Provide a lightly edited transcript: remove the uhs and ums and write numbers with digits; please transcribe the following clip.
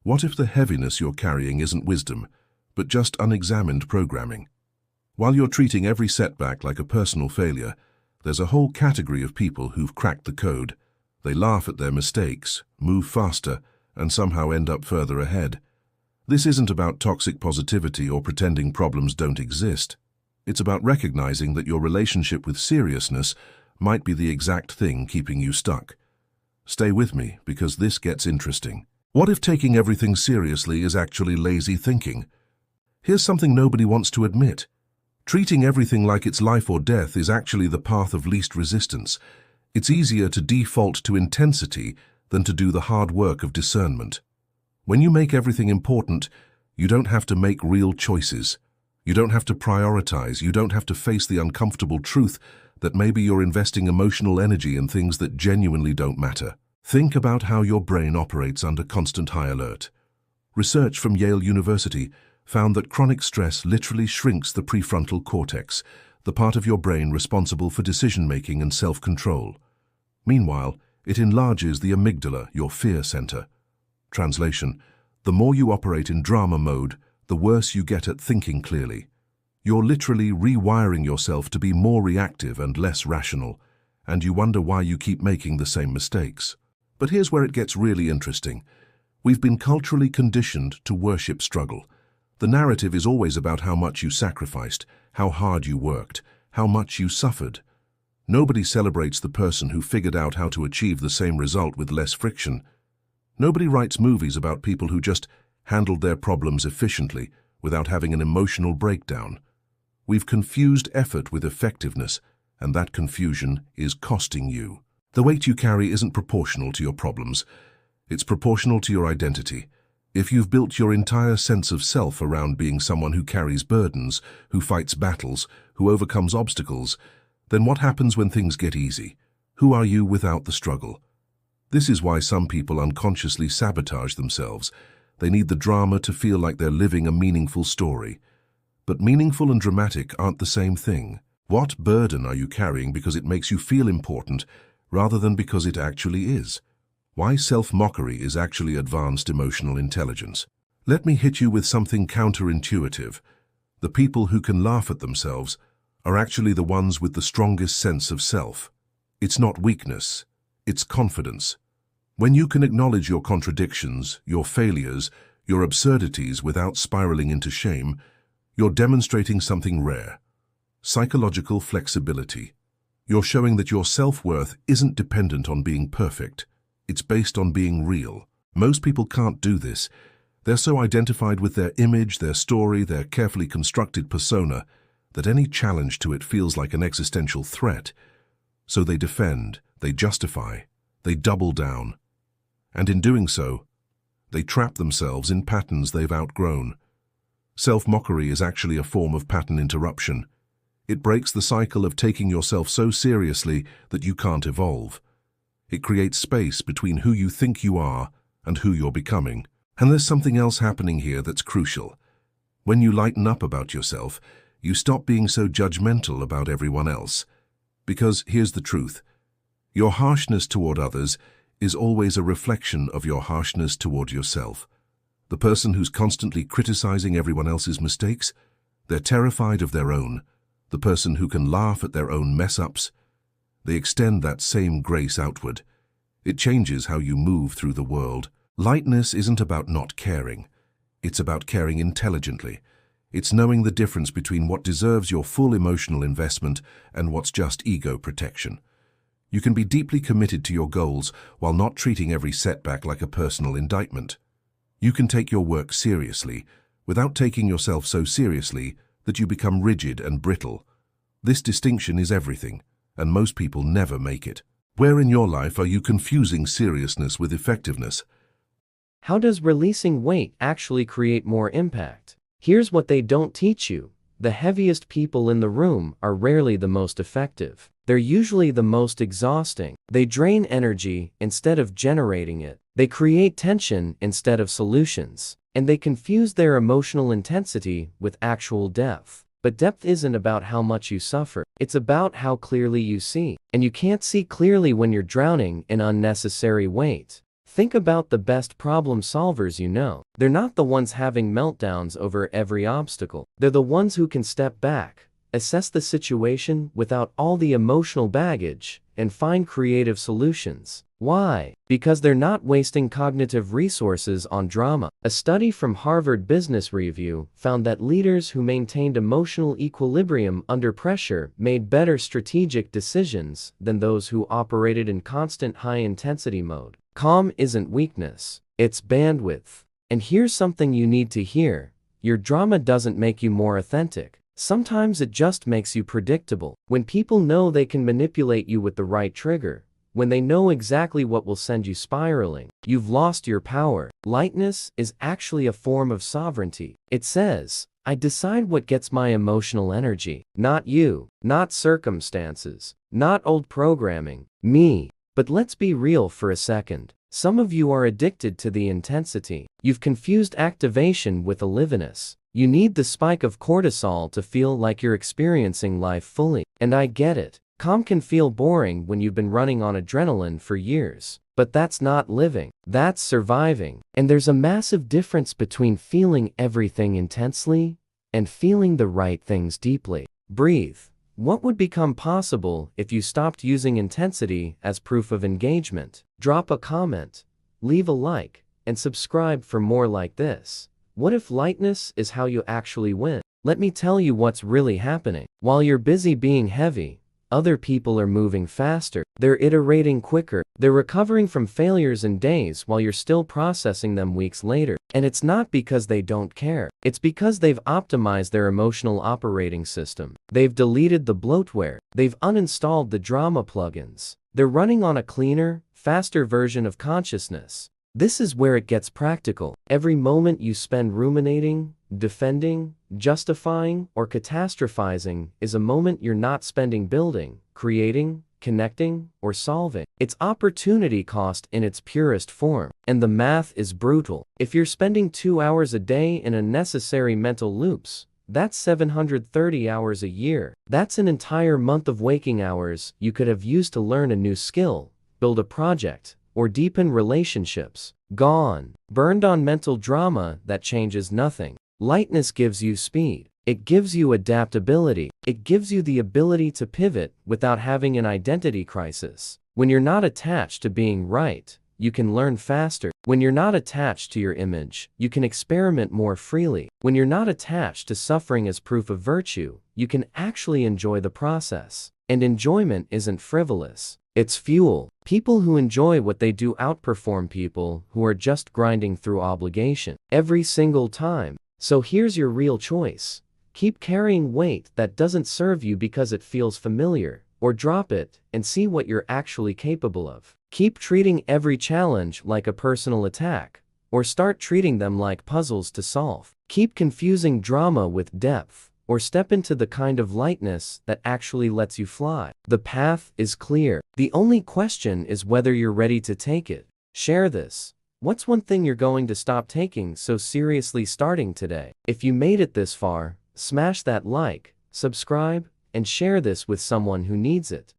What if the heaviness you're carrying isn't wisdom, but just unexamined programming? While you're treating every setback like a personal failure, there's a whole category of people who've cracked the code. They laugh at their mistakes, move faster, and somehow end up further ahead. This isn't about toxic positivity or pretending problems don't exist. It's about recognizing that your relationship with seriousness might be the exact thing keeping you stuck. Stay with me, because this gets interesting. What if taking everything seriously is actually lazy thinking? Here's something nobody wants to admit. Treating everything like it's life or death is actually the path of least resistance. It's easier to default to intensity than to do the hard work of discernment. When you make everything important, you don't have to make real choices. You don't have to prioritize. You don't have to face the uncomfortable truth that maybe you're investing emotional energy in things that genuinely don't matter. Think about how your brain operates under constant high alert. Research from Yale University found that chronic stress literally shrinks the prefrontal cortex, the part of your brain responsible for decision-making and self-control. Meanwhile, it enlarges the amygdala, your fear center. Translation: the more you operate in drama mode, the worse you get at thinking clearly. You're literally rewiring yourself to be more reactive and less rational, and you wonder why you keep making the same mistakes. But here's where it gets really interesting. We've been culturally conditioned to worship struggle. The narrative is always about how much you sacrificed, how hard you worked, how much you suffered. Nobody celebrates the person who figured out how to achieve the same result with less friction. Nobody writes movies about people who just handled their problems efficiently without having an emotional breakdown. We've confused effort with effectiveness, and that confusion is costing you. The weight you carry isn't proportional to your problems. It's proportional to your identity. If you've built your entire sense of self around being someone who carries burdens, who fights battles, who overcomes obstacles, then what happens when things get easy? Who are you without the struggle? This is why some people unconsciously sabotage themselves. They need the drama to feel like they're living a meaningful story. But meaningful and dramatic aren't the same thing. What burden are you carrying because it makes you feel important, rather than because it actually is? Why self-mockery is actually advanced emotional intelligence. Let me hit you with something counterintuitive. The people who can laugh at themselves are actually the ones with the strongest sense of self. It's not weakness, it's confidence. When you can acknowledge your contradictions, your failures, your absurdities without spiraling into shame, you're demonstrating something rare: psychological flexibility. You're showing that your self-worth isn't dependent on being perfect. It's based on being real. Most people can't do this. They're so identified with their image, their story, their carefully constructed persona, that any challenge to it feels like an existential threat. So they defend, they justify, they double down. And in doing so, they trap themselves in patterns they've outgrown. Self-mockery is actually a form of pattern interruption. It breaks the cycle of taking yourself so seriously that you can't evolve. It creates space between who you think you are and who you're becoming. And there's something else happening here that's crucial. When you lighten up about yourself, you stop being so judgmental about everyone else. Because here's the truth: your harshness toward others is always a reflection of your harshness toward yourself. The person who's constantly criticizing everyone else's mistakes, they're terrified of their own. The person who can laugh at their own mess-ups, they extend that same grace outward. It changes how you move through the world. Lightness isn't about not caring. It's about caring intelligently. It's knowing the difference between what deserves your full emotional investment and what's just ego protection. You can be deeply committed to your goals while not treating every setback like a personal indictment. You can take your work seriously without taking yourself so seriously that you become rigid and brittle. This distinction is everything, and most people never make it. Where in your life are you confusing seriousness with effectiveness? How does releasing weight actually create more impact? Here's what they don't teach you. The heaviest people in the room are rarely the most effective. They're usually the most exhausting. They drain energy instead of generating it. They create tension instead of solutions. And they confuse their emotional intensity with actual depth. But depth isn't about how much you suffer. It's about how clearly you see. And you can't see clearly when you're drowning in unnecessary weight. Think about the best problem solvers you know. They're not the ones having meltdowns over every obstacle. They're the ones who can step back, assess the situation without all the emotional baggage, and find creative solutions. Why? Because they're not wasting cognitive resources on drama. A study from Harvard Business Review found that leaders who maintained emotional equilibrium under pressure made better strategic decisions than those who operated in constant high-intensity mode. Calm isn't weakness, it's bandwidth. And here's something you need to hear: your drama doesn't make you more authentic. Sometimes it just makes you predictable. When people know they can manipulate you with the right trigger, when they know exactly what will send you spiraling, you've lost your power. Lightness is actually a form of sovereignty. It says, I decide what gets my emotional energy. Not you, not circumstances, not old programming, me. But let's be real for a second. Some of you are addicted to the intensity. You've confused activation with aliveness. You need the spike of cortisol to feel like you're experiencing life fully. And I get it. Calm can feel boring when you've been running on adrenaline for years. But that's not living. That's surviving. And there's a massive difference between feeling everything intensely and feeling the right things deeply. Breathe. What would become possible if you stopped using intensity as proof of engagement? Drop a comment, leave a like, and subscribe for more like this. What if lightness is how you actually win? Let me tell you what's really happening. While you're busy being heavy, other people are moving faster. They're iterating quicker. They're recovering from failures in days while you're still processing them weeks later. And it's not because they don't care. It's because they've optimized their emotional operating system. They've deleted the bloatware. They've uninstalled the drama plugins. They're running on a cleaner, faster version of consciousness. This is where it gets practical. Every moment you spend ruminating, defending, justifying, or catastrophizing is a moment you're not spending building, creating, connecting, or solving. It's opportunity cost in its purest form. And the math is brutal. If you're spending 2 hours a day in unnecessary mental loops, that's 730 hours a year. That's an entire month of waking hours you could have used to learn a new skill, build a project, or deepen relationships. Gone. Burned on mental drama that changes nothing. Lightness gives you speed. It gives you adaptability. It gives you the ability to pivot without having an identity crisis. When you're not attached to being right, you can learn faster. When you're not attached to your image, you can experiment more freely. When you're not attached to suffering as proof of virtue, you can actually enjoy the process. And enjoyment isn't frivolous. It's fuel. People who enjoy what they do outperform people who are just grinding through obligation every single time. So here's your real choice. Keep carrying weight that doesn't serve you because it feels familiar, or drop it and see what you're actually capable of. Keep treating every challenge like a personal attack, or start treating them like puzzles to solve. Keep confusing drama with depth, or step into the kind of lightness that actually lets you fly. The path is clear. The only question is whether you're ready to take it. Share this. What's one thing you're going to stop taking so seriously starting today? If you made it this far, smash that like, subscribe, and share this with someone who needs it.